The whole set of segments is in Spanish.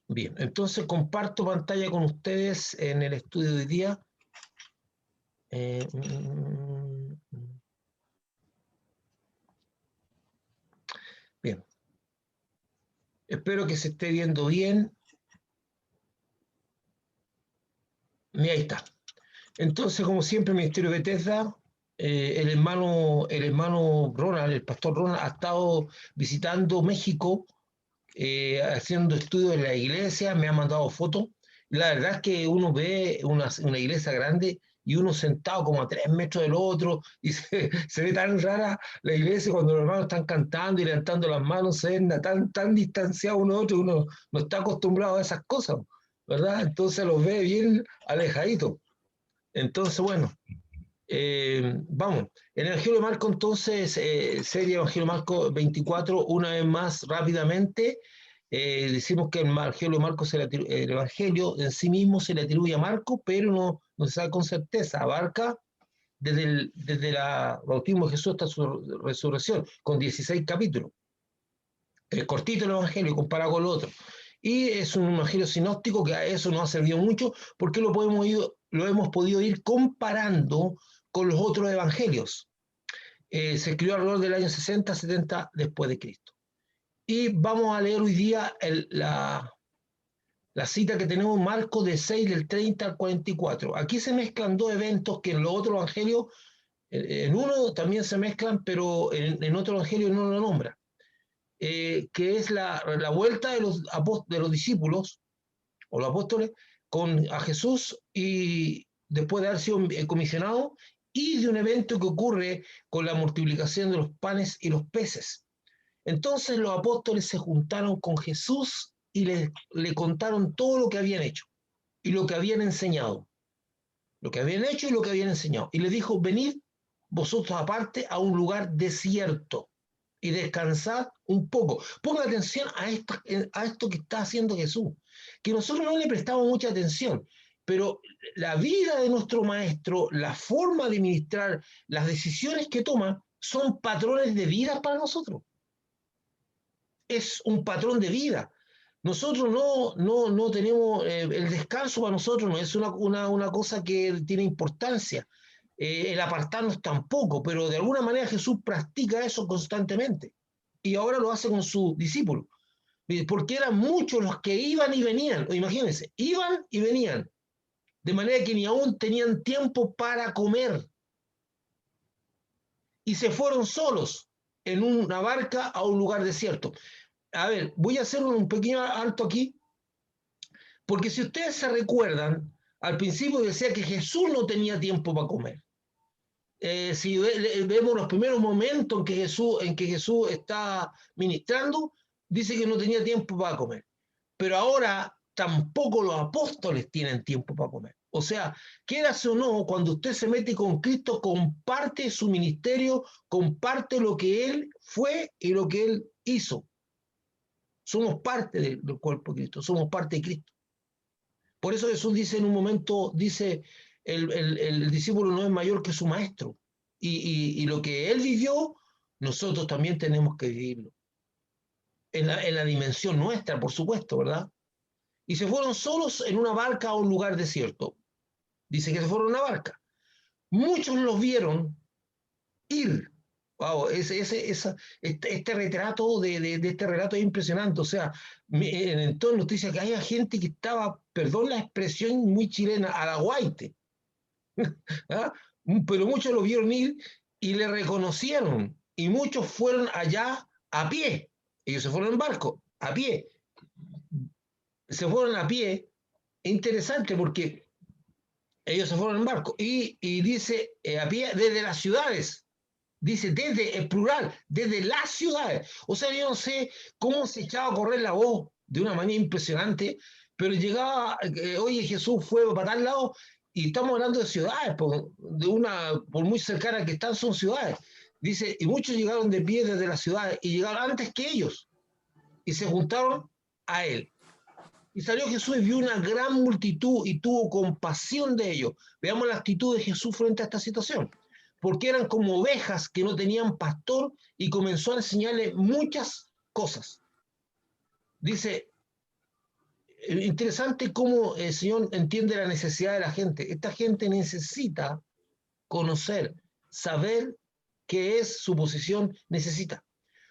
Bien, entonces comparto pantalla con ustedes en el estudio de hoy día. Bien. Espero que se esté viendo bien. Y ahí está. Entonces, como siempre, el Ministerio de Bethesda, el hermano Ronald, el pastor Ronald, ha estado visitando México, haciendo estudios en la iglesia, me ha mandado fotos. La verdad es que uno ve una iglesia grande y uno sentado como a 3 metros del otro, y se ve tan rara la iglesia cuando los hermanos están cantando y levantando las manos, se ven tan distanciados uno de otro, uno no está acostumbrado a esas cosas, ¿verdad? Entonces los ve bien alejaditos. Entonces, bueno, vamos, en el Evangelio de Marco, entonces, serie Evangelio de Marco 24, una vez más, rápidamente, decimos que el Evangelio de Marco, el Evangelio en sí mismo se le atribuye a Marco, pero no se sabe con certeza, abarca desde el bautismo de Jesús hasta su resurrección, con 16 capítulos. Cortito el Evangelio comparado con lo otro. Y es un Evangelio sinóptico que a eso nos ha servido mucho porque lo hemos podido ir comparando con los otros evangelios. Se escribió alrededor del año 60-70 después de Cristo. Y vamos a leer hoy día la cita que tenemos, Marcos de 6 del 30 al 44. Aquí se mezclan dos eventos que en los otros evangelios, en uno también se mezclan, pero en otro evangelio no lo nombra. Que es la vuelta de los discípulos o los apóstoles a Jesús y después de haber sido comisionado, y de un evento que ocurre con la multiplicación de los panes y los peces. Entonces los apóstoles se juntaron con Jesús y le contaron todo lo que habían hecho y lo que habían enseñado. Lo que habían hecho y lo que habían enseñado. Y les dijo, venid vosotros aparte a un lugar desierto y descansad un poco. Ponga atención a esto que está haciendo Jesús, que nosotros no le prestamos mucha atención, pero la vida de nuestro maestro, la forma de ministrar, las decisiones que toma, son patrones de vida para nosotros. Es un patrón de vida. Nosotros no tenemos, el descanso para nosotros no es una cosa que tiene importancia. El apartarnos tampoco, pero de alguna manera Jesús practica eso constantemente. Y ahora lo hace con sus discípulos. Porque eran muchos los que iban y venían. Imagínense, iban y venían. De manera que ni aún tenían tiempo para comer. Y se fueron solos en una barca a un lugar desierto. A ver, voy a hacer un pequeño alto aquí, porque si ustedes se recuerdan, al principio decía que Jesús no tenía tiempo para comer. Si vemos los primeros momentos en que Jesús está ministrando, dice que no tenía tiempo para comer. Pero ahora tampoco los apóstoles tienen tiempo para comer. O sea, quieras o no, cuando usted se mete con Cristo, comparte su ministerio, comparte lo que Él fue y lo que Él hizo. Somos parte del cuerpo de Cristo, somos parte de Cristo. Por eso Jesús dice en un momento, dice, el discípulo no es mayor que su maestro. Y lo que él vivió, nosotros también tenemos que vivirlo. En la dimensión nuestra, por supuesto, ¿verdad? Y se fueron solos en una barca a un lugar desierto. Dice que se fueron en una barca. Muchos los vieron ir. Wow, este retrato de este relato es impresionante. O sea, en todas noticias que haya gente que estaba, perdón la expresión muy chilena, a la guaite. ¿Ah? Pero muchos lo vieron ir y le reconocieron. Y muchos fueron allá a pie. Ellos se fueron en barco, a pie. Se fueron a pie. Interesante porque ellos se fueron en barco. Y dice a pie desde las ciudades. Dice desde, el plural, desde las ciudades. O sea, yo no sé cómo se echaba a correr la voz de una manera impresionante, pero llegaba, oye, Jesús fue para tal lado, y estamos hablando de ciudades, por muy cercanas que están, son ciudades. Dice, y muchos llegaron de pie desde las ciudades, y llegaron antes que ellos, y se juntaron a él. Y salió Jesús y vio una gran multitud y tuvo compasión de ellos. Veamos la actitud de Jesús frente a esta situación. Porque eran como ovejas que no tenían pastor, y comenzó a enseñarles muchas cosas. Dice, interesante cómo el Señor entiende la necesidad de la gente. Esta gente necesita conocer, saber qué es su posición, necesita.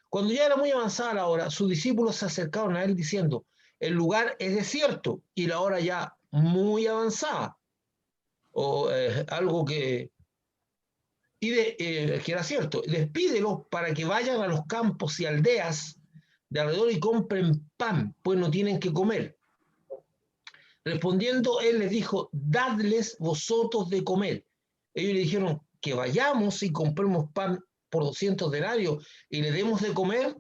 Cuando ya era muy avanzada la hora, sus discípulos se acercaron a él diciendo, el lugar es desierto y la hora ya muy avanzada, o algo que, que era cierto, despídelos para que vayan a los campos y aldeas de alrededor y compren pan, pues no tienen que comer. Respondiendo, él les dijo, dadles vosotros de comer. Ellos le dijeron, que vayamos y compremos pan por 200 denarios y le demos de comer.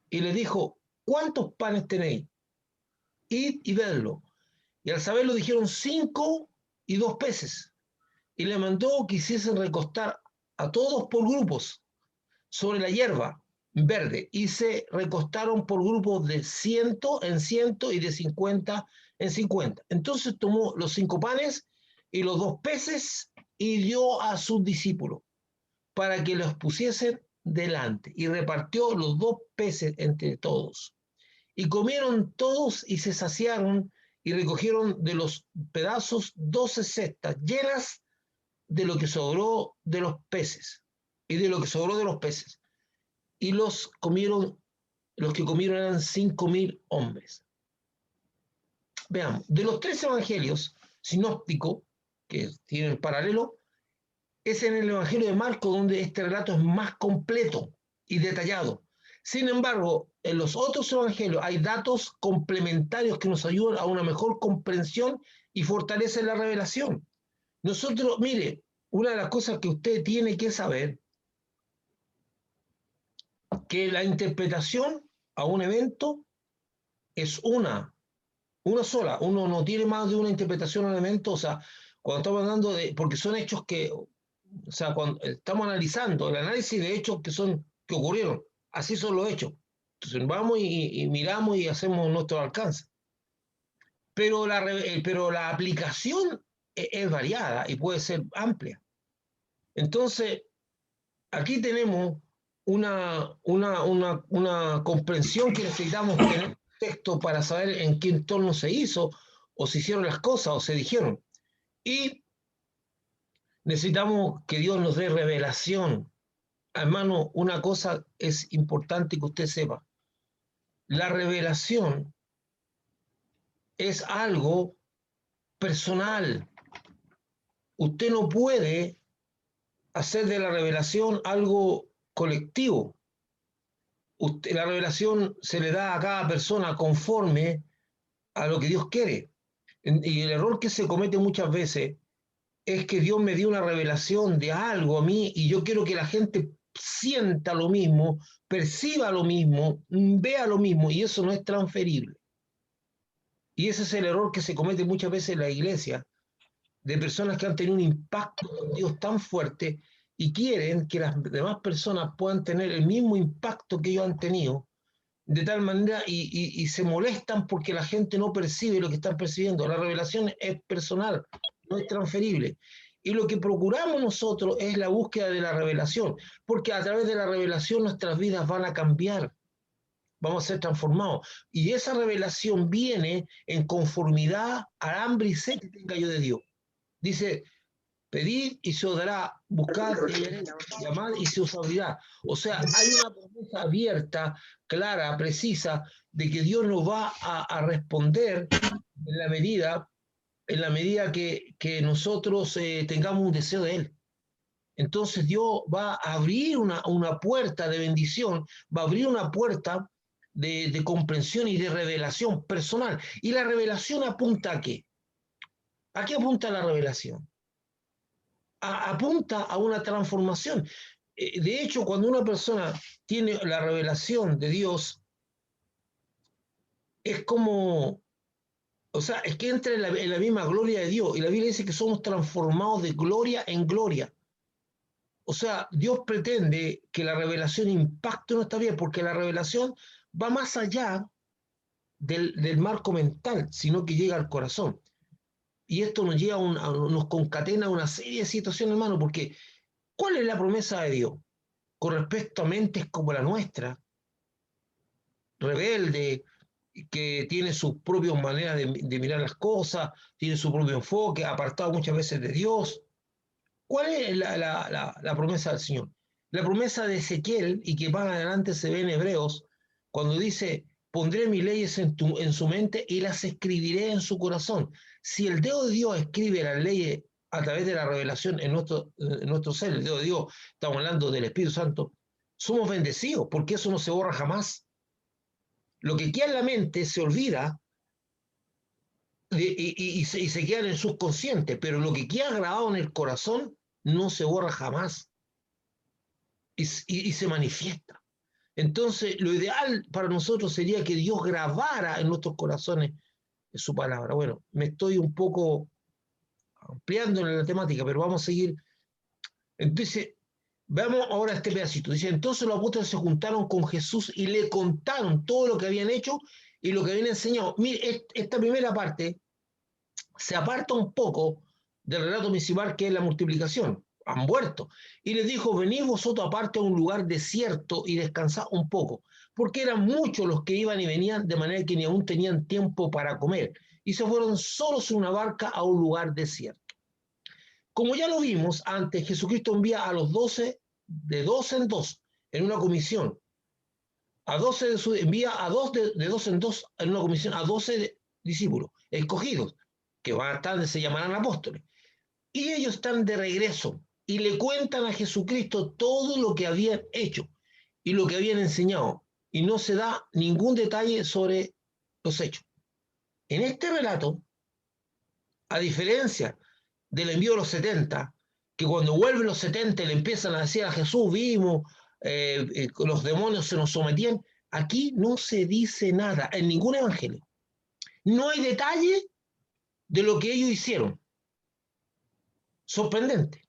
Y le dijo, ¿cuántos panes tenéis? Id y vedlo. Y al saberlo dijeron 5 y 2 peces. Y le mandó que hiciesen recostar a todos por grupos sobre la hierba verde. Y se recostaron por grupos de 100 en 100 y de 50 en 50. Entonces tomó los 5 panes y los 2 peces y dio a sus discípulos para que los pusiesen delante. Y repartió los 2 peces entre todos. Y comieron todos y se saciaron y recogieron de los pedazos 12 cestas llenas de lo que sobró de los peces y de lo que sobró de los peces. Y los que comieron eran 5.000 hombres. Veamos, de los 3 evangelios sinópticos que tienen paralelo, es en el evangelio de Marcos donde este relato es más completo y detallado. Sin embargo, en los otros evangelios hay datos complementarios que nos ayudan a una mejor comprensión y fortalecen la revelación. Nosotros, mire, una de las cosas que usted tiene que saber, que la interpretación a un evento es una sola. Uno no tiene más de una interpretación a un evento, o sea, cuando estamos hablando de, porque son hechos que, o sea, cuando estamos analizando, el análisis de hechos que ocurrieron, así son los hechos. Entonces vamos y miramos y hacemos nuestro alcance. Pero la aplicación es variada y puede ser amplia. Entonces, aquí tenemos una comprensión que necesitamos tener texto para saber en qué entorno se hizo, o se hicieron las cosas, o se dijeron. Y necesitamos que Dios nos dé revelación. Hermano, una cosa es importante que usted sepa. La revelación es algo personal. Usted no puede hacer de la revelación algo colectivo. La revelación se le da a cada persona conforme a lo que Dios quiere. Y el error que se comete muchas veces es que Dios me dio una revelación de algo a mí y yo quiero que la gente sienta lo mismo, perciba lo mismo, vea lo mismo, y eso no es transferible. Y ese es el error que se comete muchas veces en la iglesia, de personas que han tenido un impacto con Dios tan fuerte y quieren que las demás personas puedan tener el mismo impacto que ellos han tenido, de tal manera, y se molestan porque la gente no percibe lo que están percibiendo. La revelación es personal, no es transferible. Y lo que procuramos nosotros es la búsqueda de la revelación, porque a través de la revelación nuestras vidas van a cambiar, vamos a ser transformados. Y esa revelación viene en conformidad al hambre y sed que tenga yo de Dios. Dice, pedid y se os dará, buscad y hallaréis, llamad y se os abrirá. O sea, hay una promesa abierta, clara, precisa, de que Dios nos va a responder en la medida que nosotros tengamos un deseo de Él. Entonces Dios va a abrir una puerta de bendición, va a abrir una puerta de comprensión y de revelación personal. ¿Y la revelación apunta a qué? ¿A qué apunta la revelación? Apunta a una transformación. De hecho, cuando una persona tiene la revelación de Dios, es como, o sea, es que entra en la misma gloria de Dios. Y la Biblia dice que somos transformados de gloria en gloria. O sea, Dios pretende que la revelación impacte nuestra vida, porque la revelación va más allá del marco mental, sino que llega al corazón. Y esto nos lleva nos concatena a una serie de situaciones, hermano, porque ¿cuál es la promesa de Dios con respecto a mentes como la nuestra, rebelde, que tiene sus propias maneras de mirar las cosas, tiene su propio enfoque, apartado muchas veces de Dios. ¿Cuál es la promesa del Señor? La promesa de Ezequiel, y que más adelante se ve en Hebreos, cuando dice, pondré mis leyes en su mente y las escribiré en su corazón. Si el dedo de Dios escribe las leyes a través de la revelación en nuestro ser, el dedo de Dios, estamos hablando del Espíritu Santo, somos bendecidos, porque eso no se borra jamás. Lo que queda en la mente se olvida y se queda en el subconsciente, pero lo que queda grabado en el corazón no se borra jamás y se manifiesta. Entonces, lo ideal para nosotros sería que Dios grabara en nuestros corazones su palabra. Bueno, me estoy un poco ampliando en la temática, pero vamos a seguir. Entonces, veamos ahora este pedacito. Dice, entonces los apóstoles se juntaron con Jesús y le contaron todo lo que habían hecho y lo que habían enseñado. Mire, esta primera parte se aparta un poco del relato principal, que es la multiplicación. Han muerto. Y les dijo, venid vosotros aparte a un lugar desierto y descansad un poco, porque eran muchos los que iban y venían, de manera que ni aún tenían tiempo para comer. Y se fueron solos en una barca a un lugar desierto. Como ya lo vimos antes, Jesucristo envía a los 12 de dos en dos en una comisión. Envía a de dos en dos en una comisión a 12 discípulos escogidos, que van a estar, se llamarán apóstoles. Y ellos están de regreso y le cuentan a Jesucristo todo lo que habían hecho y lo que habían enseñado. Y no se da ningún detalle sobre los hechos. En este relato, a diferencia del envío de los 70, que cuando vuelven los 70 le empiezan a decir a Jesús, vimos, los demonios se nos sometían, aquí no se dice nada en ningún evangelio. No hay detalle de lo que ellos hicieron. Sorprendente.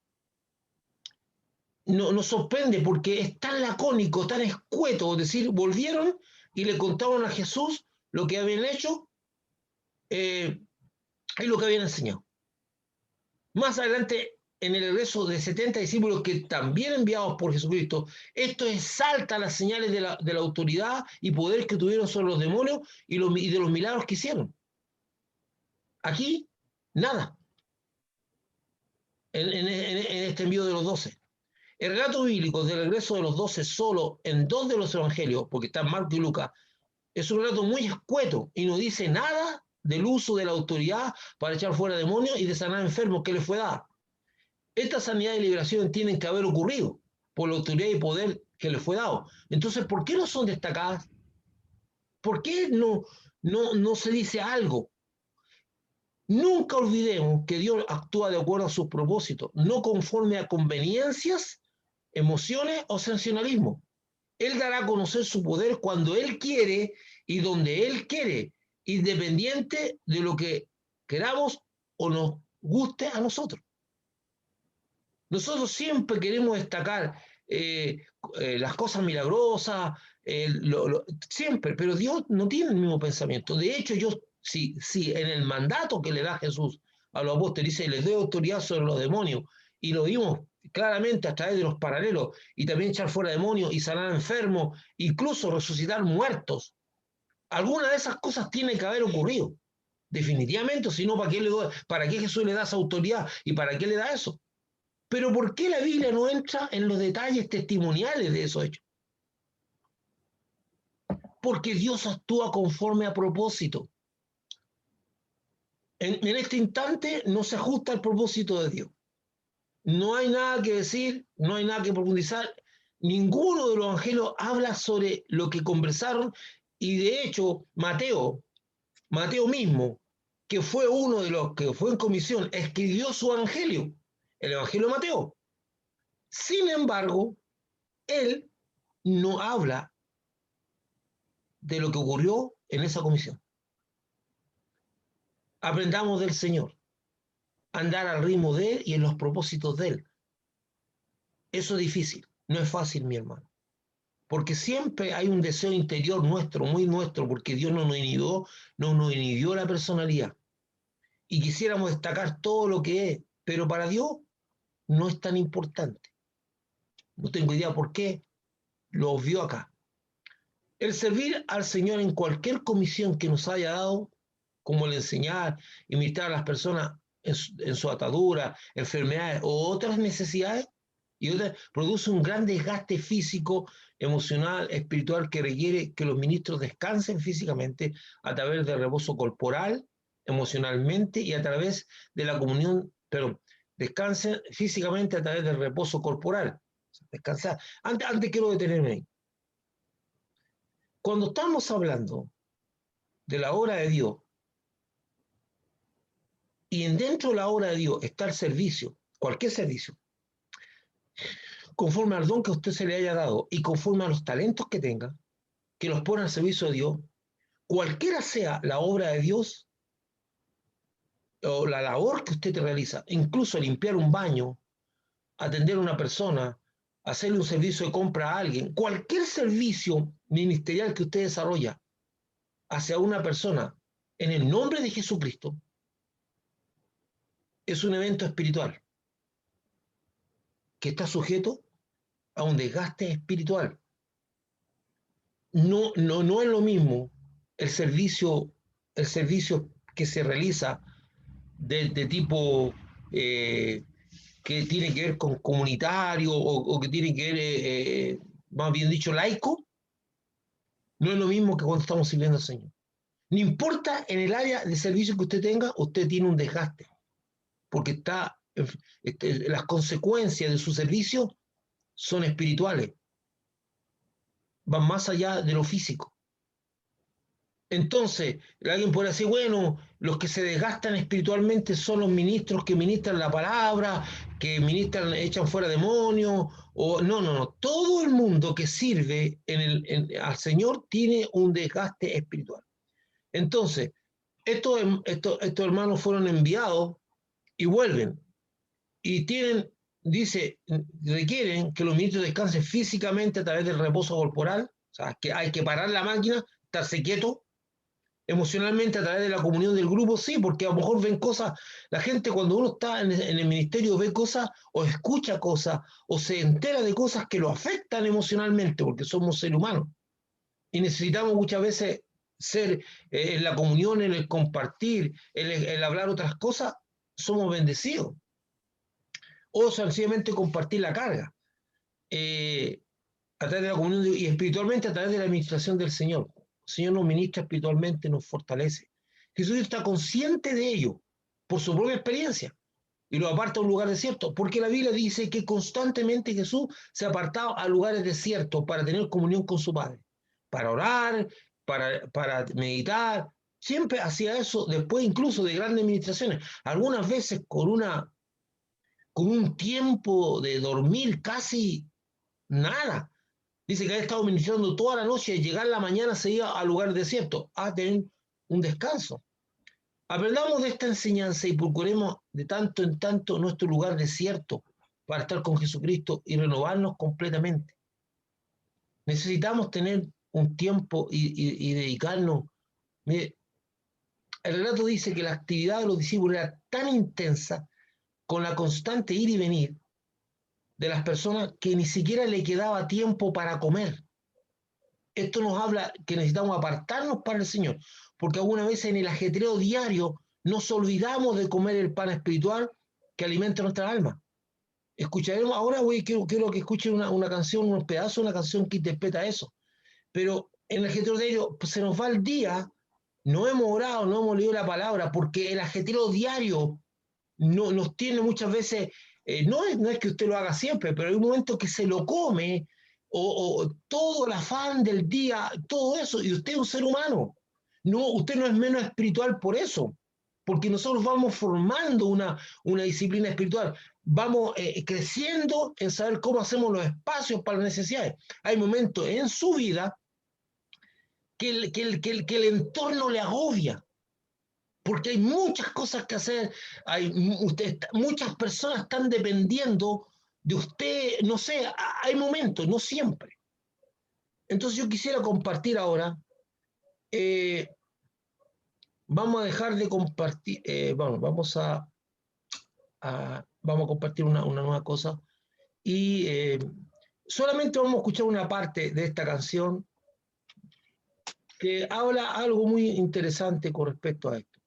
Nos sorprende porque es tan lacónico, tan escueto, es decir, volvieron y le contaron a Jesús lo que habían hecho y lo que habían enseñado. Más adelante, en el regreso de 70 discípulos que también enviados por Jesucristo, esto exalta las señales de la autoridad y poder que tuvieron sobre los demonios y de los milagros que hicieron. Aquí, nada. En este envío de los 12. El relato bíblico del regreso de los 12 solo en dos de los evangelios, porque están Marco y Lucas, es un relato muy escueto y no dice nada del uso de la autoridad para echar fuera demonios y de sanar enfermos que les fue dada. Esta sanidad y liberación tienen que haber ocurrido por la autoridad y poder que les fue dado. Entonces, ¿por qué no son destacadas? ¿Por qué no se dice algo? Nunca olvidemos que Dios actúa de acuerdo a sus propósitos, no conforme a conveniencias, emociones o sensacionalismo. Él dará a conocer su poder cuando Él quiere y donde Él quiere, independiente de lo que queramos o nos guste a nosotros. Nosotros siempre queremos destacar las cosas milagrosas, siempre, pero Dios no tiene el mismo pensamiento. De hecho, sí, en el mandato que le da Jesús a los apóstoles, dice, les doy autoridad sobre los demonios, y lo vimos claramente a través de los paralelos, y también echar fuera demonios y sanar enfermos, incluso resucitar muertos. Alguna de esas cosas tiene que haber ocurrido, definitivamente, si no, ¿para qué Jesús le da esa autoridad y para qué le da eso? Pero ¿por qué la Biblia no entra en los detalles testimoniales de esos hechos? Porque Dios actúa conforme a propósito. En este instante no se ajusta al propósito de Dios. No hay nada que decir, no hay nada que profundizar. Ninguno de los evangelios habla sobre lo que conversaron y de hecho Mateo mismo, que fue uno de los que fue en comisión, escribió su evangelio, el evangelio de Mateo. Sin embargo, él no habla de lo que ocurrió en esa comisión. Aprendamos del Señor, andar al ritmo de Él y en los propósitos de Él. Eso es difícil, no es fácil, mi hermano, porque siempre hay un deseo interior nuestro, muy nuestro, porque Dios no nos inhibió la personalidad y quisiéramos destacar todo lo que es, pero para Dios no es tan importante. No tengo idea por qué lo vio acá. El servir al Señor en cualquier comisión que nos haya dado, como el enseñar y ministrar a las personas en su atadura, enfermedades o otras necesidades, produce un gran desgaste físico, emocional, espiritual que requiere que los ministros descansen físicamente a través del reposo corporal, emocionalmente y a través de la comunión, pero descansen físicamente a través del reposo corporal. Descansar. Antes quiero detenerme ahí. Cuando estamos hablando de la obra de Dios, y dentro de la obra de Dios está el servicio, cualquier servicio, conforme al don que a usted se le haya dado y conforme a los talentos que tenga, que los pone al servicio de Dios, cualquiera sea la obra de Dios o la labor que usted realiza, incluso limpiar un baño, atender a una persona, hacerle un servicio de compra a alguien, cualquier servicio ministerial que usted desarrolla hacia una persona en el nombre de Jesucristo, es un evento espiritual que está sujeto a un desgaste espiritual. No es lo mismo el servicio que se realiza de tipo que tiene que ver con comunitario o que tiene que ver, más bien dicho, laico, no es lo mismo que cuando estamos sirviendo al Señor. No importa en el área de servicio que usted tenga, usted tiene un desgaste, porque las consecuencias de su servicio son espirituales, van más allá de lo físico. Entonces, alguien puede decir, bueno, los que se desgastan espiritualmente son los ministros que ministran la palabra, que ministran, echan fuera demonios, o no. Todo el mundo que sirve al Señor tiene un desgaste espiritual. Entonces, estos hermanos fueron enviados y vuelven. Y requieren que los ministros descansen físicamente a través del reposo corporal, o sea, que hay que parar la máquina, estarse quieto, emocionalmente a través de la comunión del grupo, sí, porque a lo mejor ven cosas, la gente cuando uno está en el ministerio ve cosas o escucha cosas o se entera de cosas que lo afectan emocionalmente, porque somos seres humanos y necesitamos muchas veces ser en la comunión, en el compartir, el hablar otras cosas, somos bendecidos. O sencillamente compartir la carga a través de la comunión y espiritualmente a través de la administración del Señor. El Señor nos ministra espiritualmente, nos fortalece. Jesús está consciente de ello por su propia experiencia y lo aparta a un lugar desierto, porque la Biblia dice que constantemente Jesús se apartaba a lugares desiertos para tener comunión con su Padre, para orar, para meditar. Siempre hacía eso después incluso de grandes ministraciones, algunas veces con un tiempo de dormir casi nada. Dice que había estado ministrando toda la noche y llegar la mañana se iba al lugar desierto a tener un descanso. Aprendamos de esta enseñanza y procuremos de tanto en tanto nuestro lugar desierto para estar con Jesucristo y renovarnos completamente. Necesitamos tener un tiempo y dedicarnos. Mire, el relato dice que la actividad de los discípulos era tan intensa con la constante ir y venir de las personas que ni siquiera le quedaba tiempo para comer. Esto nos habla que necesitamos apartarnos para el Señor, porque algunas veces en el ajetreo diario nos olvidamos de comer el pan espiritual que alimenta nuestra alma. Escucharemos, ahora quiero que escuchen una canción, un pedazo de una canción que interpreta eso. Pero en el ajetreo diario pues, se nos va el día, no hemos orado, no hemos leído la palabra, porque el ajetreo diario nos tiene muchas veces, no es que usted lo haga siempre, pero hay un momento que se lo come, o todo el afán del día, todo eso, y usted es un ser humano. No, usted no es menos espiritual por eso, porque nosotros vamos formando una disciplina espiritual, vamos creciendo en saber cómo hacemos los espacios para las necesidades. Hay momentos en su vida que el entorno le agobia, porque hay muchas cosas que hacer, muchas personas están dependiendo de usted, no sé, hay momentos, no siempre. Entonces yo quisiera compartir ahora, eh, vamos a dejar de compartir, vamos a compartir una nueva cosa y solamente vamos a escuchar una parte de esta canción que habla algo muy interesante con respecto a esto.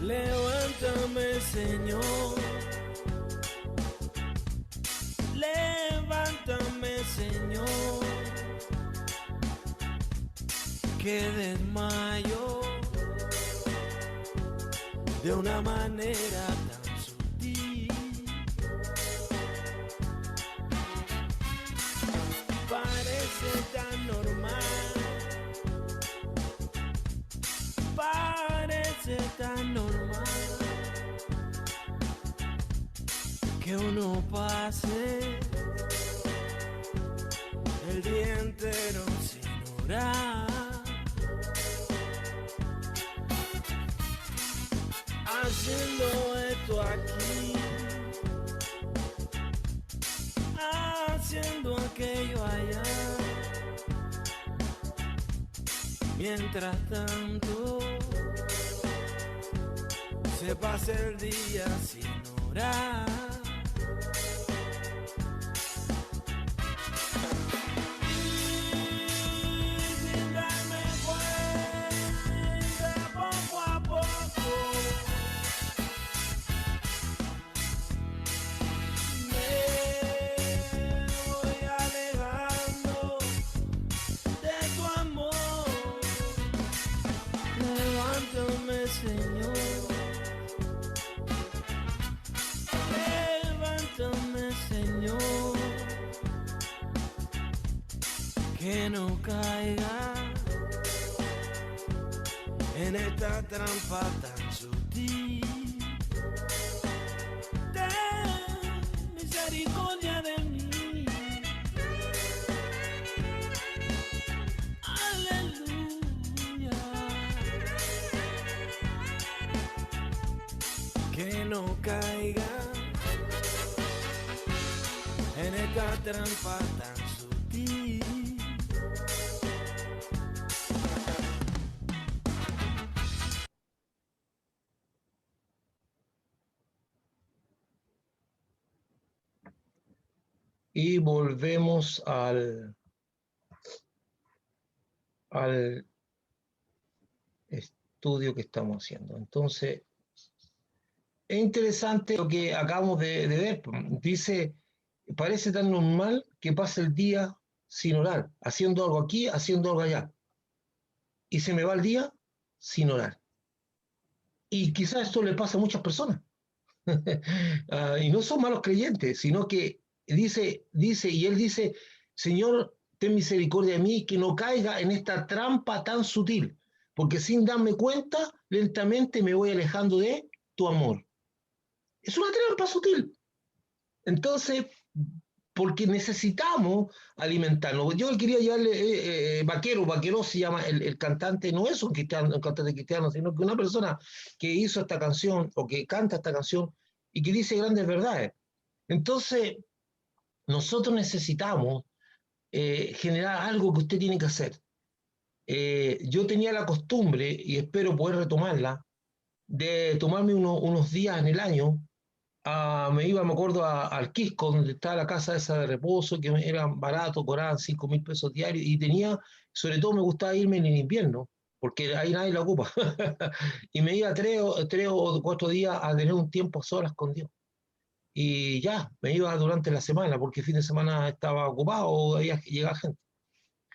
Levántame, Señor. Levántame, Señor. Que desmayo de una manera tan sutil. Parece tan normal. Parece tan normal que uno pase el día entero sin orar, haciendo esto aquí, haciendo aquello allá. Mientras tanto, se pasa el día sin orar. Y sin darme cuenta, poco a poco, me voy alejando de tu amor. Levántame, Señor. Levántame, Señor. Que no caiga en esta trampa tan sutil. Ten misericordia de mí. Aleluya. Que no caiga en esta trampa tan sutil. Y volvemos al estudio que estamos haciendo. Entonces, es interesante lo que acabamos de ver. Dice, parece tan normal que pase el día sin orar, haciendo algo aquí, haciendo algo allá. Y se me va el día sin orar. Y quizás esto le pasa a muchas personas. Y no son malos creyentes, sino que y él dice, Señor, ten misericordia de mí, que no caiga en esta trampa tan sutil, porque sin darme cuenta, lentamente me voy alejando de tu amor. Es una trampa sutil. Entonces, porque necesitamos alimentarnos. Yo quería llevarle Vaquero se llama el cantante, no es un cantante cristiano, sino que una persona que hizo esta canción o que canta esta canción y que dice grandes verdades. Entonces, nosotros necesitamos generar algo que usted tiene que hacer. Yo tenía la costumbre, y espero poder retomarla, de tomarme unos días en el año. Me acuerdo, al Quisco, donde estaba la casa esa de reposo, que era barato, cobraban 5.000 pesos diarios, y sobre todo me gustaba irme en el invierno, porque ahí nadie la ocupa. Y me iba 3 o 4 días a tener un tiempo a solas con Dios. Y ya, me iba durante la semana, porque el fin de semana estaba ocupado o llegaba gente.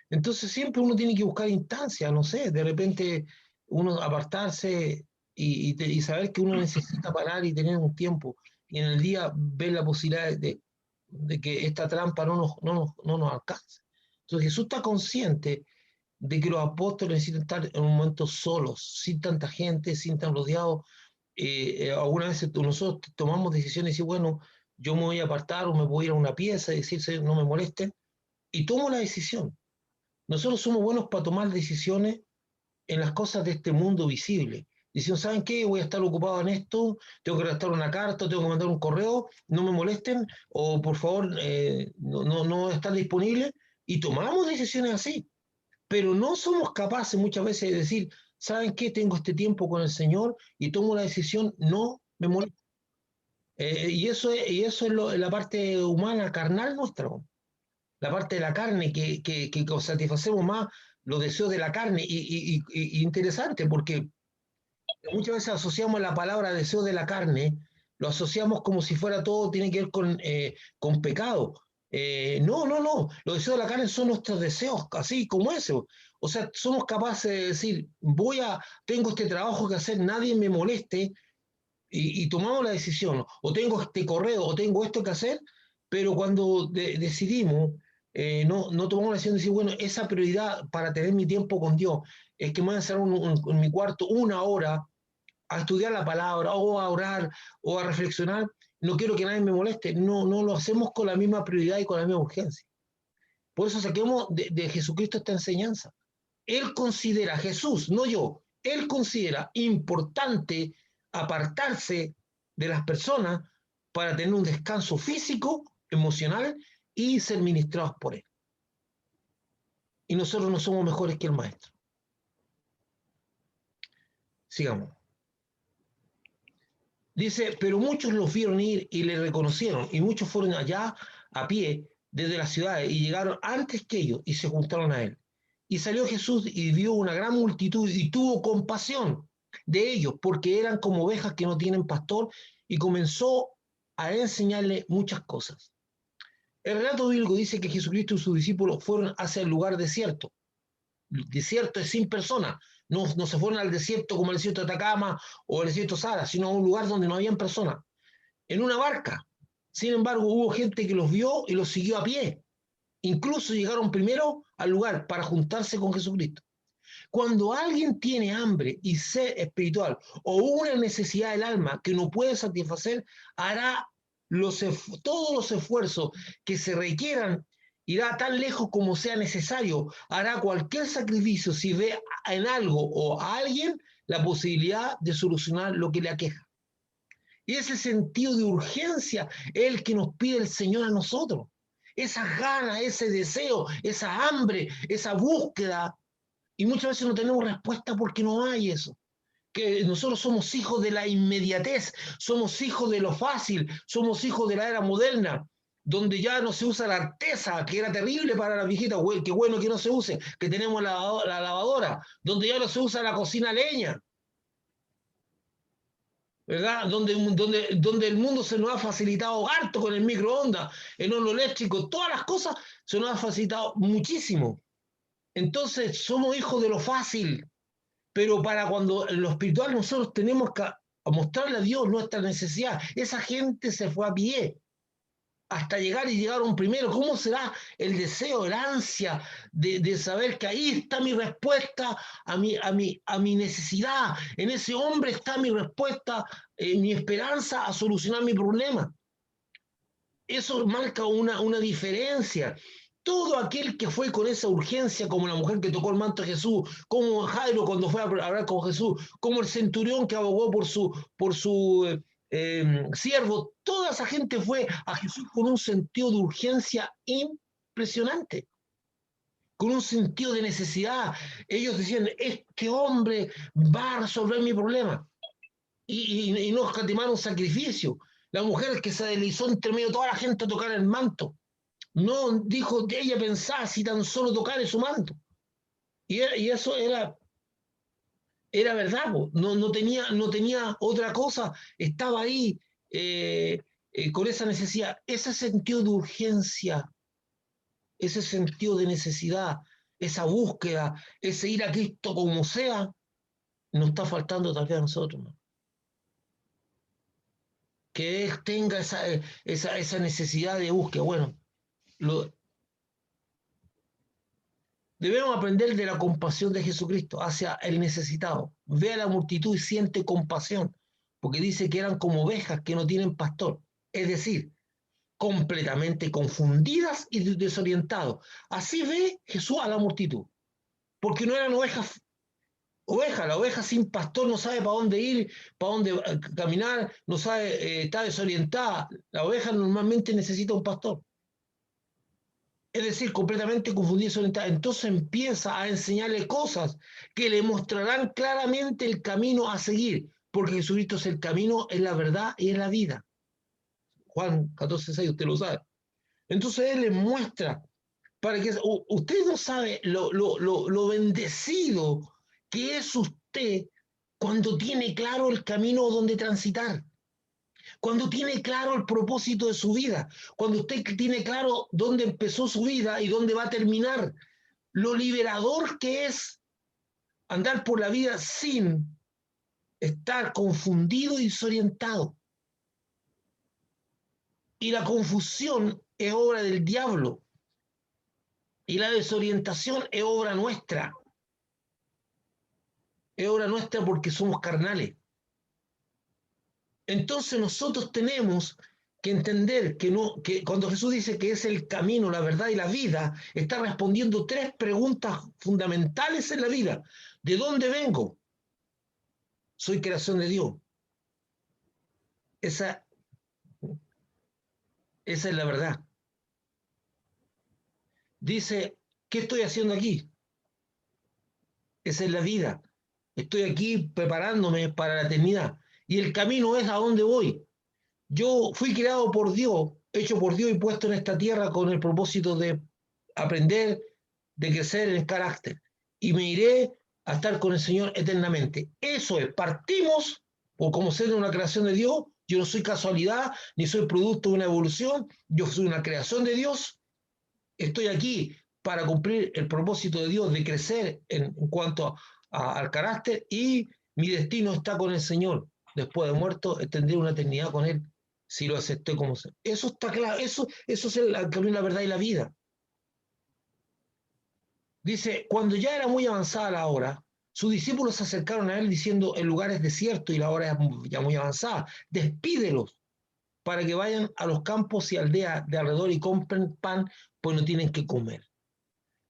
Entonces siempre uno tiene que buscar instancias, no sé, de repente uno apartarse y saber que uno necesita parar y tener un tiempo, y en el día ver la posibilidad de que esta trampa no nos alcance. Entonces Jesús está consciente de que los apóstoles necesitan estar en un momento solos, sin tanta gente, sin tan rodeados. Algunas veces nosotros tomamos decisiones y bueno, yo me voy a apartar o me voy a ir a una pieza y decirse no me molesten, y tomo la decisión. Nosotros somos buenos para tomar decisiones en las cosas de este mundo visible. Dicen, ¿saben qué? Voy a estar ocupado en esto, tengo que redactar una carta, tengo que mandar un correo, no me molesten, o por favor, no están disponibles, y tomamos decisiones así. Pero no somos capaces muchas veces de decir, ¿saben qué? Tengo este tiempo con el Señor y tomo la decisión, no me molesta. Y eso es la parte humana, carnal nuestra, la parte de la carne, que satisfacemos más los deseos de la carne. Y interesante, porque muchas veces asociamos la palabra deseo de la carne, lo asociamos como si fuera todo, tiene que ver con pecado. No, los deseos de la carne son nuestros deseos, así como eso. O sea, somos capaces de decir, tengo este trabajo que hacer, nadie me moleste, y tomamos la decisión, o tengo este correo, o tengo esto que hacer, pero cuando decidimos, no tomamos la decisión de decir, bueno, esa prioridad para tener mi tiempo con Dios es que me voy a hacer en mi cuarto 1 hora a estudiar la palabra, o a orar, o a reflexionar. No quiero que nadie me moleste. No lo hacemos con la misma prioridad y con la misma urgencia. Por eso saquemos de Jesucristo esta enseñanza. Él considera, Jesús, no yo, él considera importante apartarse de las personas para tener un descanso físico, emocional y ser ministrados por él. Y nosotros no somos mejores que el maestro. Sigamos. Dice, pero muchos los vieron ir y le reconocieron, y muchos fueron allá a pie desde las ciudades y llegaron antes que ellos y se juntaron a él. Y salió Jesús y vio una gran multitud y tuvo compasión de ellos, porque eran como ovejas que no tienen pastor, y comenzó a enseñarle muchas cosas. El relato bíblico dice que Jesucristo y sus discípulos fueron hacia el lugar desierto. El desierto es sin personas. No se fueron al desierto como el desierto de Atacama o el desierto Sahara, sino a un lugar donde no habían personas, en una barca. Sin embargo, hubo gente que los vio y los siguió a pie. Incluso llegaron primero al lugar para juntarse con Jesucristo. Cuando alguien tiene hambre y sed espiritual o una necesidad del alma que no puede satisfacer, hará todos los esfuerzos que se requieran, irá tan lejos como sea necesario, hará cualquier sacrificio si ve en algo o a alguien la posibilidad de solucionar lo que le aqueja. Y ese sentido de urgencia es el que nos pide el Señor a nosotros. Esas ganas, ese deseo, esa hambre, esa búsqueda. Y muchas veces no tenemos respuesta porque no hay eso. Que nosotros somos hijos de la inmediatez, somos hijos de lo fácil, somos hijos de la era moderna, donde ya no se usa la artesa, que era terrible para las viejitas, qué bueno que no se use, que tenemos la lavadora, donde ya no se usa la cocina a leña, ¿verdad? Donde el mundo se nos ha facilitado harto con el microondas, el horno eléctrico, todas las cosas se nos ha facilitado muchísimo. Entonces somos hijos de lo fácil, pero para cuando en lo espiritual nosotros tenemos que mostrarle a Dios nuestra necesidad. Esa gente se fue a pie hasta llegar y llegaron primero. ¿Cómo será el deseo, el ansia de saber que ahí está mi respuesta a mi necesidad? En ese hombre está mi respuesta, mi esperanza a solucionar mi problema. Eso marca una diferencia. Todo aquel que fue con esa urgencia, como la mujer que tocó el manto de Jesús, como Jairo cuando fue a hablar con Jesús, como el centurión que abogó por su siervo, toda esa gente fue a Jesús con un sentido de urgencia impresionante, con un sentido de necesidad. Ellos decían, este hombre va a resolver mi problema. Y no escatimaron sacrificio. La mujer que se deslizó entre medio de toda la gente a tocar el manto. No dijo, ella pensaba si tan solo tocar su manto. Y eso era verdad, no tenía otra cosa, estaba ahí con esa necesidad, ese sentido de urgencia, ese sentido de necesidad, esa búsqueda, ese ir a Cristo como sea, nos está faltando tal vez a nosotros, ¿no? Que él tenga esa necesidad de búsqueda. Bueno, debemos aprender de la compasión de Jesucristo hacia el necesitado. Ve a la multitud y siente compasión, porque dice que eran como ovejas que no tienen pastor. Es decir, completamente confundidas y desorientados. Así ve Jesús a la multitud, porque no eran ovejas. La oveja sin pastor no sabe para dónde ir, para dónde caminar, no sabe, está desorientada. La oveja normalmente necesita un pastor. Es decir, completamente confundida y desorientada. Entonces empieza a enseñarle cosas que le mostrarán claramente el camino a seguir, porque Jesucristo es el camino, es la verdad y es la vida. Juan 14:6, usted lo sabe. Entonces Él les muestra, para que usted no sabe lo bendecido que es usted cuando tiene claro el camino donde transitar, cuando tiene claro el propósito de su vida, cuando usted tiene claro dónde empezó su vida y dónde va a terminar, lo liberador que es andar por la vida sin estar confundido y desorientado. Y la confusión es obra del diablo y la desorientación es obra nuestra. Es obra nuestra porque somos carnales. Entonces nosotros tenemos que entender que cuando Jesús dice que es el camino, la verdad y la vida, está respondiendo tres preguntas fundamentales en la vida. ¿De dónde vengo? Soy creación de Dios. Esa es la verdad. Dice, ¿qué estoy haciendo aquí? Esa es la vida. Estoy aquí preparándome para la eternidad. Y el camino es a dónde voy. Yo fui creado por Dios, hecho por Dios y puesto en esta tierra con el propósito de aprender, de crecer en el carácter. Y me iré a estar con el Señor eternamente. Eso es, partimos, o como ser una creación de Dios, yo no soy casualidad, ni soy producto de una evolución, yo soy una creación de Dios, estoy aquí para cumplir el propósito de Dios de crecer en cuanto al carácter y mi destino está con el Señor. Después de muerto, tendré una eternidad con Él si lo acepté como ser. Eso está claro, eso es el camino, la verdad y la vida. Dice, cuando ya era muy avanzada la hora, sus discípulos se acercaron a él diciendo, el lugar es desierto y la hora es ya muy avanzada, despídelos para que vayan a los campos y aldeas de alrededor y compren pan, pues no tienen que comer.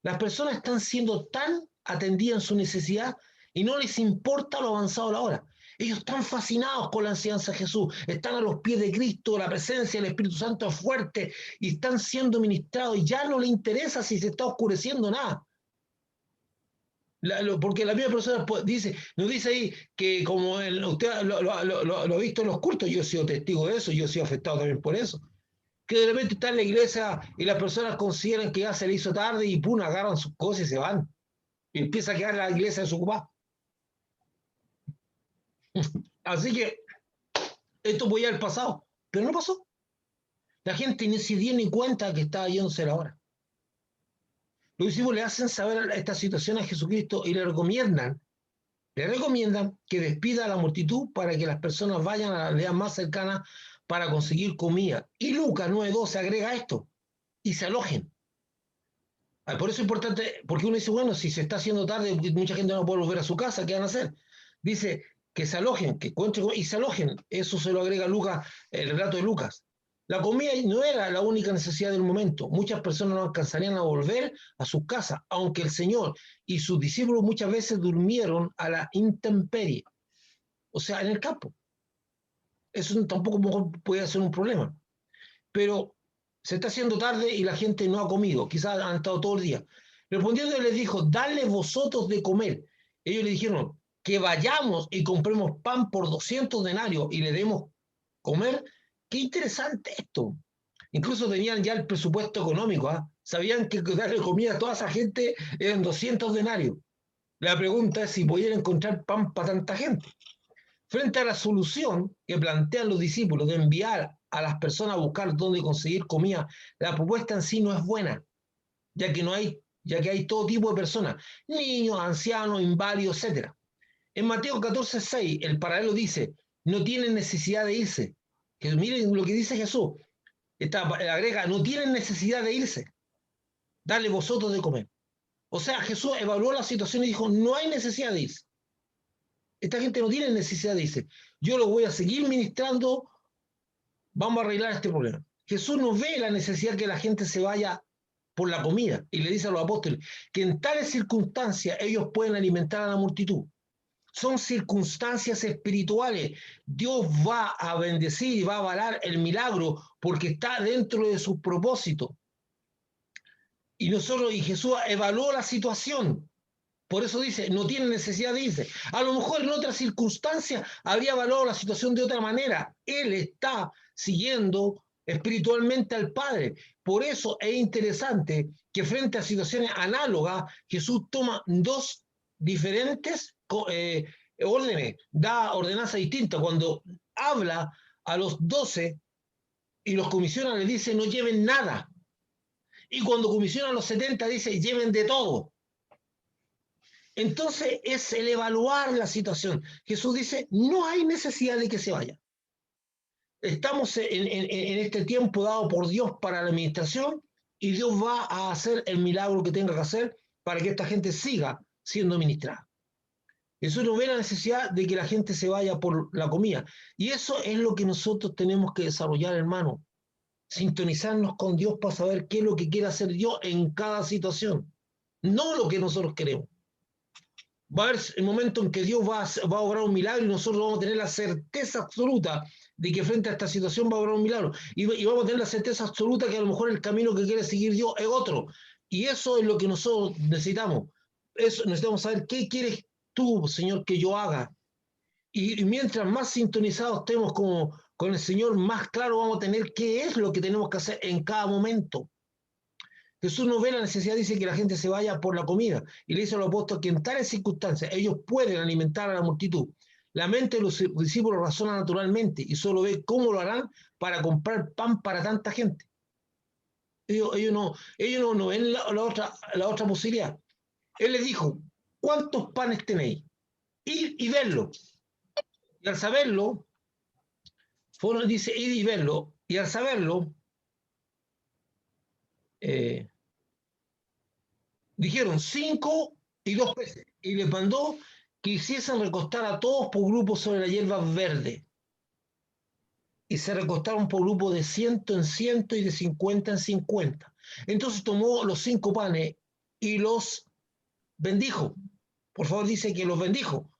Las personas están siendo tan atendidas en su necesidad y no les importa lo avanzado de la hora. Ellos están fascinados con la enseñanza de Jesús, están a los pies de Cristo, la presencia del Espíritu Santo es fuerte y están siendo ministrados y ya no les interesa si se está oscureciendo nada. Porque la misma persona dice, nos dice ahí que como usted lo ha visto en los cultos, yo he sido testigo de eso, yo he sido afectado también por eso, que de repente está en la iglesia y las personas consideran que ya se le hizo tarde y pum, agarran sus cosas y se van. Y empieza a quedar la iglesia desocupada. Así que esto podía haber pasado, pero no pasó. La gente ni se dio ni cuenta que estaba yéndose la hora. Los discípulos le hacen saber esta situación a Jesucristo y le recomiendan que despida a la multitud para que las personas vayan a la aldea más cercana para conseguir comida. Y Lucas 9:12 agrega esto, y se alojen. Por eso es importante, porque uno dice, bueno, si se está haciendo tarde, mucha gente no puede volver a su casa, ¿qué van a hacer? Dice que se alojen, que encuentren y se alojen. Eso se lo agrega Lucas, el relato de Lucas. La comida no era la única necesidad del momento. Muchas personas no alcanzarían a volver a sus casas, aunque el Señor y sus discípulos muchas veces durmieron a la intemperie, o sea, en el campo. Eso tampoco puede ser un problema. Pero se está haciendo tarde y la gente no ha comido, quizás han estado todo el día. Respondiendo les dijo, dale vosotros de comer. Ellos le dijeron, que vayamos y compremos pan por 200 denarios y le demos comer. Qué interesante esto. Incluso tenían ya el presupuesto económico, ¿eh? Sabían que darle comida a toda esa gente eran 200 denarios. La pregunta es si pudieran encontrar pan para tanta gente. Frente a la solución que plantean los discípulos de enviar a las personas a buscar dónde conseguir comida, la propuesta en sí no es buena, ya que hay todo tipo de personas, niños, ancianos, inválidos, etc. En Mateo 14:6, el paralelo dice, no tienen necesidad de irse. Que miren lo que dice Jesús. Agrega, no tienen necesidad de irse. Dale vosotros de comer. O sea, Jesús evaluó la situación y dijo, no hay necesidad de irse. Esta gente no tiene necesidad de irse. Yo lo voy a seguir ministrando, vamos a arreglar este problema. Jesús no ve la necesidad que la gente se vaya por la comida, y le dice a los apóstoles que en tales circunstancias ellos pueden alimentar a la multitud. Son circunstancias espirituales. Dios va a bendecir y va a avalar el milagro porque está dentro de sus propósitos. Y Jesús evaluó la situación. Por eso dice, no tiene necesidad de irse. A lo mejor en otras circunstancias habría evaluado la situación de otra manera. Él está siguiendo espiritualmente al Padre. Por eso es interesante que frente a situaciones análogas, Jesús toma dos diferentes órdenes, da ordenanzas distintas. Cuando habla a los 12 y los comisiona, le dice, no lleven nada. Y cuando comisiona a los 70, dice, lleven de todo. Entonces es el evaluar la situación. Jesús dice, no hay necesidad de que se vaya. Estamos en este tiempo dado por Dios para la administración y Dios va a hacer el milagro que tenga que hacer para que esta gente siga siendo ministrada. Jesús no ve la necesidad de que la gente se vaya por la comida. Y eso es lo que nosotros tenemos que desarrollar, hermano. Sintonizarnos con Dios para saber qué es lo que quiere hacer Dios en cada situación. No lo que nosotros queremos. Va a haber el momento en que Dios va a obrar un milagro y nosotros vamos a tener la certeza absoluta de que frente a esta situación va a obrar un milagro. Y vamos a tener la certeza absoluta que a lo mejor el camino que quiere seguir Dios es otro. Y eso es lo que nosotros necesitamos. Necesitamos saber qué quieres tú, Señor, que yo haga. Y mientras más sintonizados estemos con el Señor, más claro vamos a tener qué es lo que tenemos que hacer en cada momento. Jesús no ve la necesidad, dice, que la gente se vaya por la comida. Y le dice a los apóstoles que en tales circunstancias ellos pueden alimentar a la multitud. La mente de los discípulos razona naturalmente y solo ve cómo lo harán para comprar pan para tanta gente. Ellos no ven la otra posibilidad. Él les dijo, ¿cuántos panes tenéis? Ir y verlo. Y al saberlo, dice ir y verlo, y al saberlo, dijeron 5 y 2 peces, y les mandó que hiciesen recostar a todos por grupos sobre la hierba verde. Y se recostaron por grupo de 100 en 100 y de 50 en 50. Entonces tomó los 5 panes y los bendijo. Por favor, dice que los bendijo.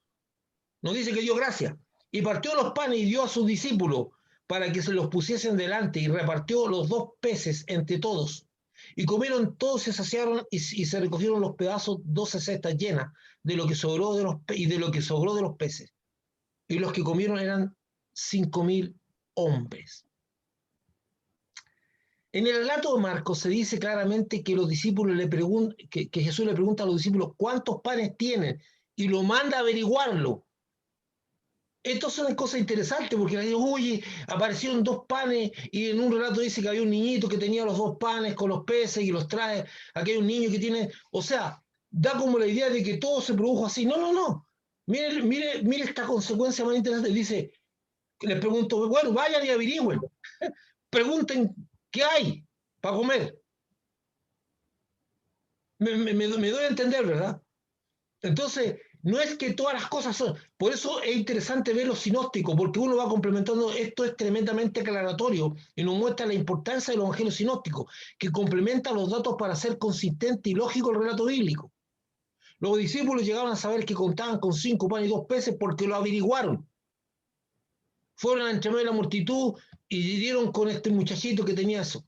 No dice que dio gracias. Y partió los panes y dio a sus discípulos para que se los pusiesen delante, y repartió los 2 peces entre todos. Y comieron todos, se saciaron y se recogieron los pedazos 12 cestas llenas de lo que sobró de los peces. Y los que comieron eran 5.000 hombres. En el relato de Marcos se dice claramente que los discípulos que Jesús le pregunta a los discípulos cuántos panes tienen y lo manda a averiguarlo. Estas son cosas interesantes porque le digo, oye, aparecieron 2 panes y en un relato dice que había un niñito que tenía los 2 panes con los peces y los trae. Aquí hay un niño que tiene, o sea, da como la idea de que todo se produjo así. No. Mire esta consecuencia más interesante. Dice, les pregunto, bueno, vayan y averigüen. Pregunten qué hay para comer. Me doy a entender, ¿verdad? Entonces, no es que todas las cosas son. Por eso es interesante ver los sinópticos, porque uno va complementando. Esto es tremendamente aclaratorio y nos muestra la importancia de los evangelios sinópticos, que complementan los datos para ser consistente y lógico el relato bíblico. Los discípulos llegaron a saber que contaban con 5 panes y 2 peces porque lo averiguaron. Fueron a entremedio de la multitud y dieron con este muchachito que tenía eso.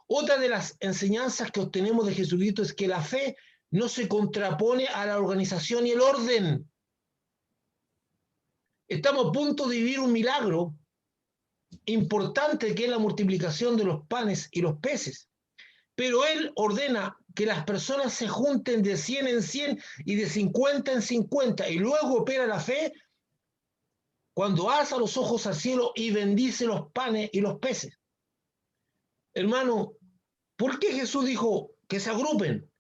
Otra de las enseñanzas que obtenemos de Jesucristo es que la fe no se contrapone a la organización y el orden. Estamos a punto de vivir un milagro importante que es la multiplicación de los panes y los peces. Pero Él ordena que las personas se junten de 100 en 100 y de 50 en 50 y luego opera la fe cuando alza los ojos al cielo y bendice los panes y los peces. Hermano, ¿por qué Jesús dijo que se agrupen?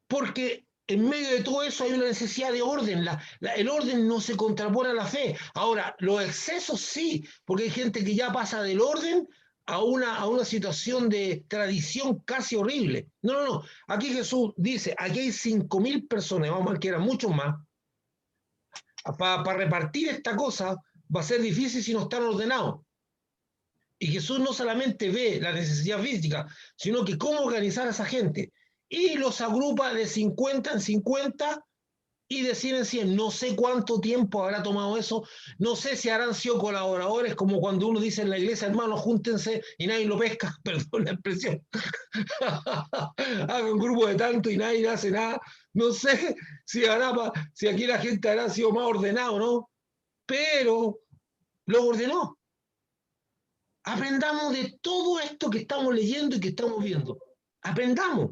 Porque en medio de todo eso hay una necesidad de orden. El orden no se contrapone a la fe. Ahora, los excesos sí, porque hay gente que ya pasa del orden a una situación de tradición casi horrible. No. Aquí Jesús dice, aquí hay 5.000 personas, vamos a ver que eran muchos más. Para repartir esta cosa va a ser difícil si no están ordenados. Y Jesús no solamente ve la necesidad física, sino que cómo organizar a esa gente. Y los agrupa de 50 en 50 y de 100 en 100. No sé cuánto tiempo habrá tomado eso. No sé si habrán sido colaboradores, como cuando uno dice en la iglesia, hermanos, júntense y nadie lo pesca. Perdón la expresión. Haga un grupo de tanto y nadie hace nada. No sé si aquí la gente habrá sido más ordenado, ¿no? Pero lo ordenó. Aprendamos de todo esto que estamos leyendo y que estamos viendo. Aprendamos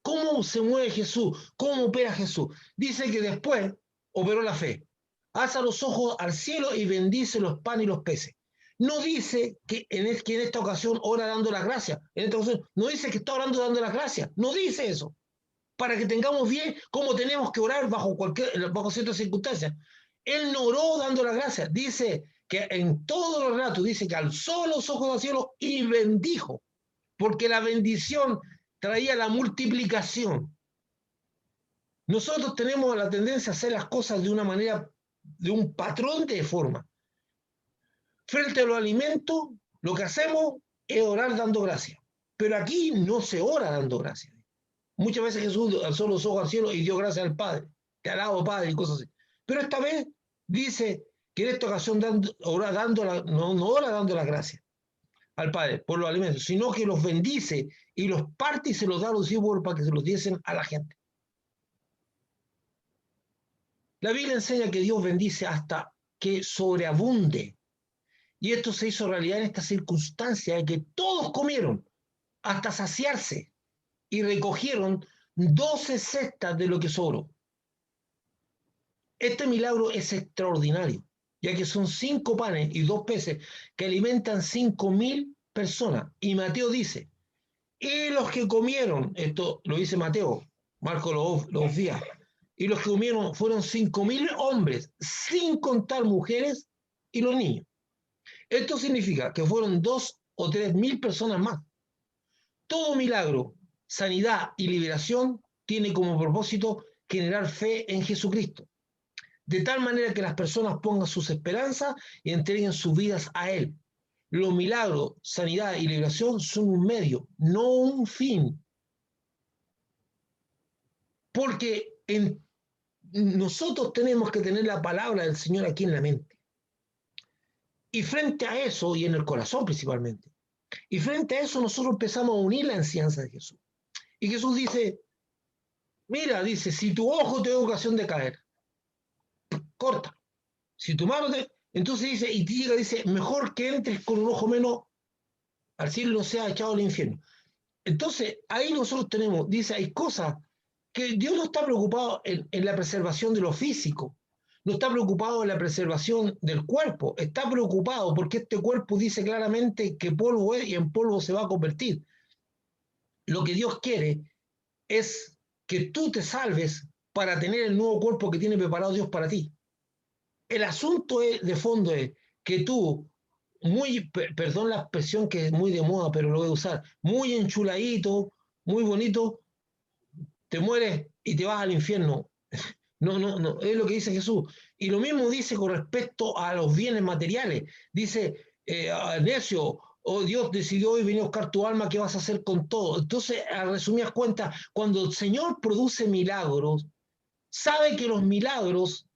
cómo se mueve Jesús, cómo opera Jesús. Dice que después operó la fe. Alza los ojos al cielo y bendice los panes y los peces. No dice que en esta ocasión ora dando las gracias. En esta ocasión no dice que está orando dando las gracias. No dice eso. Para que tengamos bien cómo tenemos que orar bajo ciertas circunstancias. Él no oró dando las gracias. Dice que en todos los relatos dice que alzó los ojos al cielo y bendijo, porque la bendición traía la multiplicación. Nosotros tenemos la tendencia a hacer las cosas de una manera, de un patrón de forma. Frente a los alimentos, lo que hacemos es orar dando gracias. Pero aquí no se ora dando gracias. Muchas veces Jesús alzó los ojos al cielo y dio gracias al Padre. Te alabo, Padre, y cosas así. Pero esta vez dice que en esta ocasión no ora dando las gracias al Padre por los alimentos, sino que los bendice y los parte y se los da a los discípulos para que se los diesen a la gente. La Biblia enseña que Dios bendice hasta que sobreabunde. Y esto se hizo realidad en esta circunstancia de que todos comieron hasta saciarse y recogieron 12 cestas de lo que sobró. Este milagro es extraordinario, ya que son 5 panes y 2 peces que alimentan 5.000 personas. Y Mateo dice, y los que comieron, esto lo dice Mateo, Marco lo obvia, y los que comieron fueron 5.000 hombres, sin contar mujeres y los niños. Esto significa que fueron 2 o 3.000 personas más. Todo milagro, sanidad y liberación tiene como propósito generar fe en Jesucristo, de tal manera que las personas pongan sus esperanzas y entreguen sus vidas a Él. Los milagros, sanidad y liberación son un medio, no un fin. Porque nosotros tenemos que tener la palabra del Señor aquí en la mente. Y frente a eso, y en el corazón principalmente, y frente a eso nosotros empezamos a unir la enseñanza de Jesús. Y Jesús dice, mira, dice, si tu ojo te da ocasión de caer, corta. Si tu mano te... Entonces dice, y llega, dice, mejor que entres con un ojo menos al cielo y no sea echado al infierno. Entonces, ahí nosotros tenemos, dice, hay cosas que Dios no está preocupado en la preservación de lo físico, no está preocupado en la preservación del cuerpo, está preocupado porque este cuerpo dice claramente que polvo es y en polvo se va a convertir. Lo que Dios quiere es que tú te salves para tener el nuevo cuerpo que tiene preparado Dios para ti. El asunto de fondo es que tú, perdón la expresión que es muy de moda, pero lo voy a usar, muy enchuladito, muy bonito, te mueres y te vas al infierno. No, es lo que dice Jesús. Y lo mismo dice con respecto a los bienes materiales. Dice, necio, oh Dios decidió hoy venir a buscar tu alma, ¿qué vas a hacer con todo? Entonces, a resumidas cuentas, cuando el Señor produce milagros, sabe que los milagros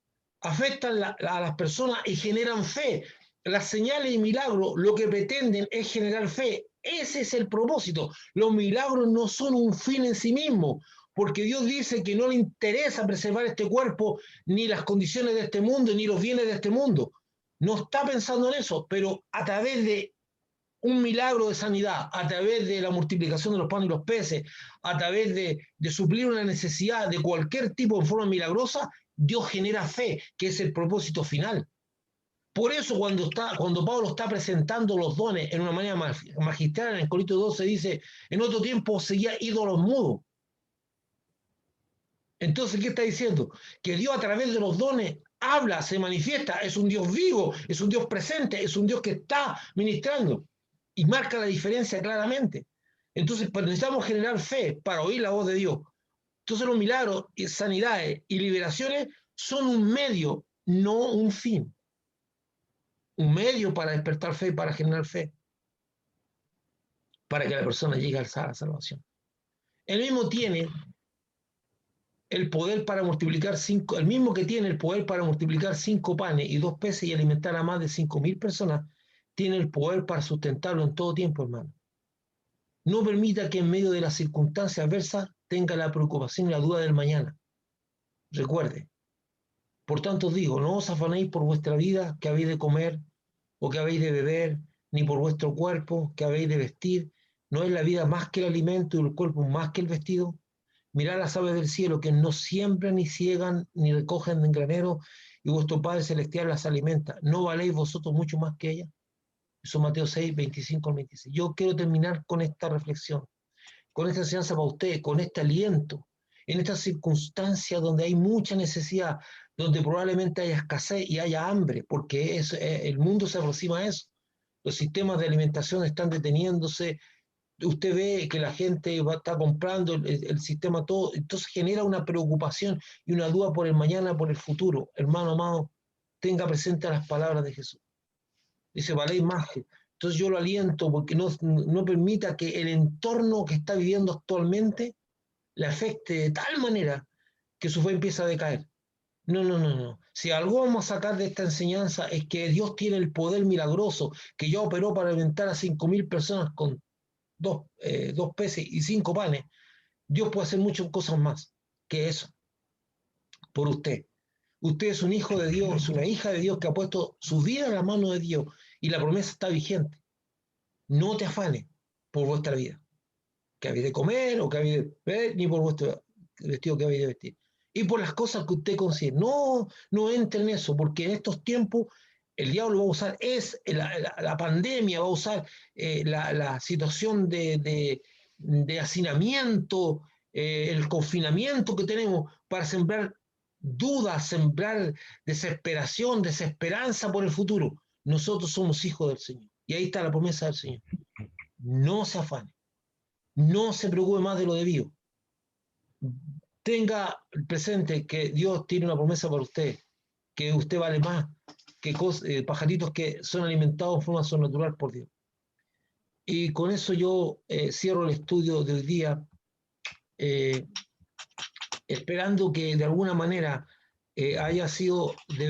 afectan a las personas y generan fe. Las señales y milagros lo que pretenden es generar fe. Ese es el propósito. Los milagros no son un fin en sí mismo, porque Dios dice que no le interesa preservar este cuerpo, ni las condiciones de este mundo, ni los bienes de este mundo. No está pensando en eso, pero a través de un milagro de sanidad, a través de la multiplicación de los panes y los peces, a través de suplir una necesidad de cualquier tipo en forma milagrosa, Dios genera fe, que es el propósito final. Por eso cuando Pablo está presentando los dones en una manera magistral, en Corintios 12 dice, en otro tiempo seguía ídolos mudos. Entonces, ¿qué está diciendo? Que Dios a través de los dones habla, se manifiesta, es un Dios vivo, es un Dios presente, es un Dios que está ministrando y marca la diferencia claramente. Entonces, pues necesitamos generar fe para oír la voz de Dios. Entonces, los milagros, y sanidades y liberaciones son un medio, no un fin. Un medio para despertar fe, para generar fe. para que la persona llegue a la salvación. El mismo tiene el poder para multiplicar el mismo que tiene el poder para multiplicar 5 panes y 2 peces y alimentar a más de 5.000 personas, tiene el poder para sustentarlo en todo tiempo, hermano. No permita que en medio de las circunstancias adversas tenga la preocupación y la duda del mañana. Recuerde, por tanto os digo, no os afanéis por vuestra vida, que habéis de comer o que habéis de beber, ni por vuestro cuerpo, que habéis de vestir. ¿No es la vida más que el alimento y el cuerpo más que el vestido? Mirad las aves del cielo, que no siembran, ni ciegan, ni recogen en granero, y vuestro Padre Celestial las alimenta. ¿No valéis vosotros mucho más que ellas? Eso Mateo 6, 25 al 26. Yo quiero terminar con esta reflexión, con esta enseñanza para ustedes, con este aliento, en estas circunstancias donde hay mucha necesidad, donde probablemente haya escasez y haya hambre, porque el mundo se aproxima a eso. Los sistemas de alimentación están deteniéndose, usted ve que la gente está comprando el sistema todo, entonces genera una preocupación y una duda por el mañana, por el futuro. Hermano amado, tenga presente las palabras de Jesús. Dice, valéis más. Entonces yo lo aliento porque no permita que el entorno que está viviendo actualmente le afecte de tal manera que su fe empieza a decaer. No, no, no, no. Si algo vamos a sacar de esta enseñanza es que Dios tiene el poder milagroso que ya operó para alimentar a 5.000 personas con dos peces y 5 panes. Dios puede hacer muchas cosas más que eso por usted. Usted es un hijo de Dios, una hija de Dios que ha puesto su vida en la mano de Dios y la promesa está vigente. No te afanes por vuestra vida, que habéis de comer o que habéis de beber, ni por vuestro vestido que habéis de vestir. Y por las cosas que usted considere. No, no entre en eso, porque en estos tiempos el diablo va a usar la pandemia, va a usar la situación de hacinamiento, el confinamiento que tenemos para sembrar dudas, sembrar desesperación, desesperanza por el futuro. Nosotros somos hijos del Señor. Y ahí está la promesa del Señor. No se afane, no se preocupe más de lo debido. Tenga presente que Dios tiene una promesa para usted, que usted vale más que pajaritos que son alimentados de forma sobrenatural por Dios. Y con eso yo cierro el estudio de hoy día, esperando que de alguna manera haya sido de